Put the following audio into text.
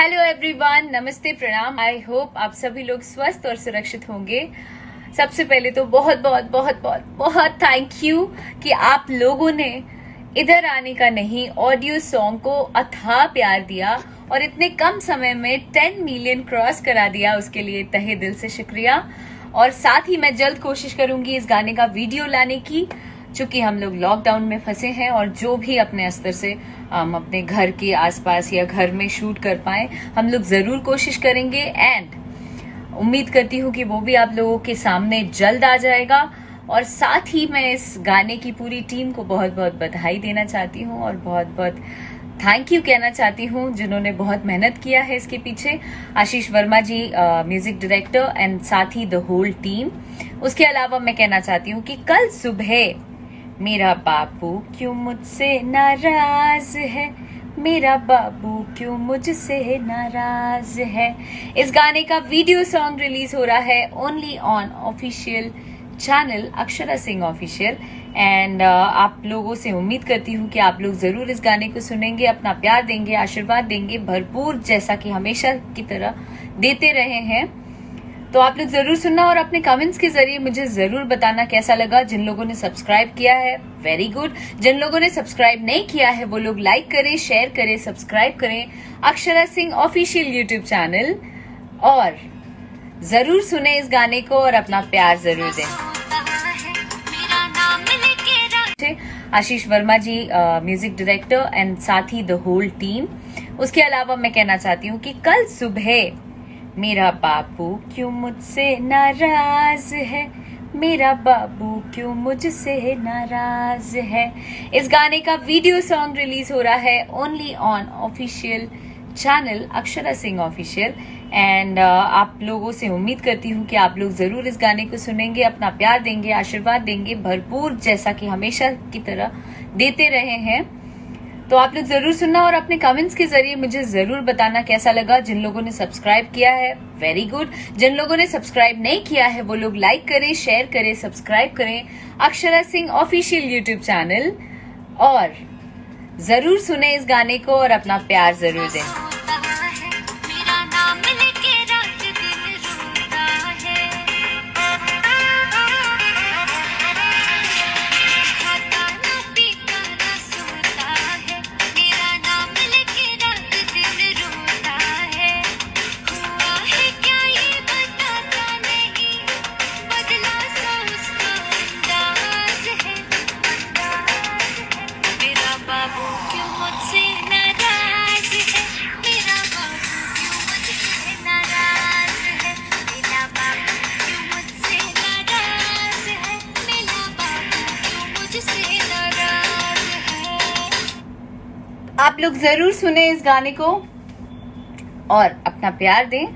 Hello everyone, नमस्ते, प्रणाम। I hope आप सभी लोग स्वस्थ और सुरक्षित होंगे। सबसे पहले तो बहुत बहुत बहुत बहुत बहुत थैंक यू कि आप लोगों ने इधर आने का नहीं, ऑडियो सॉन्ग को अथाह प्यार दिया और इतने कम समय में 10 मिलियन क्रॉस करा दिया। उसके लिए तहे दिल से शुक्रिया। और साथ ही मैं जल्द कोशिश करूंगी इस गाने का वीडियो लाने की, चूंकि हम लोग लॉकडाउन में फंसे हैं और जो भी अपने स्तर से हम अपने घर के आसपास या घर में शूट कर पाए, हम लोग जरूर कोशिश करेंगे। एंड उम्मीद करती हूँ कि वो भी आप लोगों के सामने जल्द आ जाएगा। और साथ ही मैं इस गाने की पूरी टीम को बहुत बहुत बधाई देना चाहती हूँ और बहुत बहुत थैंक यू कहना चाहती हूँ जिन्होंने बहुत मेहनत किया है इसके पीछे। आशीष वर्मा जी म्यूजिक डायरेक्टर एंड साथ ही द होल टीम। उसके अलावा मैं कहना चाहती हूँ कि कल सुबह मेरा बाबू क्यों मुझसे नाराज है, मेरा बाबू क्यों मुझसे नाराज है। इस गाने का वीडियो सॉन्ग रिलीज हो रहा है only on official channel Akshara Singh official. And आप लोगों से उम्मीद करती हूँ कि आप लोग जरूर इस गाने को सुनेंगे, अपना प्यार देंगे, आशीर्वाद देंगे भरपूर, जैसा कि हमेशा की तरह देते रहे हैं। तो आप लोग जरूर सुनना और अपने कमेंट्स के जरिए मुझे जरूर बताना कैसा लगा। जिन लोगों ने सब्सक्राइब किया है वेरी गुड, जिन लोगों ने सब्सक्राइब नहीं किया है वो लोग लाइक करें, शेयर करें, सब्सक्राइब करें Akshara Singh official YouTube channel और जरूर सुने इस गाने को और अपना प्यार जरूर दें। आशीष वर्मा जी म्यूजिक डायरेक्टर एंड साथ ही द होल टीम। उसके अलावा मैं कहना चाहती हूँ कि कल सुबह मेरा बाबू क्यों मुझसे नाराज है, मेरा बाबू क्यों मुझसे नाराज है। इस गाने का वीडियो सॉन्ग रिलीज हो रहा है only on official channel Akshara Singh official. And आप लोगों से उम्मीद करती हूँ कि आप लोग जरूर इस गाने को सुनेंगे, अपना प्यार देंगे, आशीर्वाद देंगे भरपूर, जैसा कि हमेशा की तरह देते रहे हैं। तो आप लोग जरूर सुनना और अपने कमेंट्स के जरिए मुझे जरूर बताना कैसा लगा। जिन लोगों ने सब्सक्राइब किया है वेरी गुड, जिन लोगों ने सब्सक्राइब नहीं किया है वो लोग लाइक करें, शेयर करें, सब्सक्राइब करें Akshara Singh official YouTube channel और जरूर सुने इस गाने को और अपना प्यार जरूर दें। आप लोग जरूर सुने इस गाने को और अपना प्यार दें।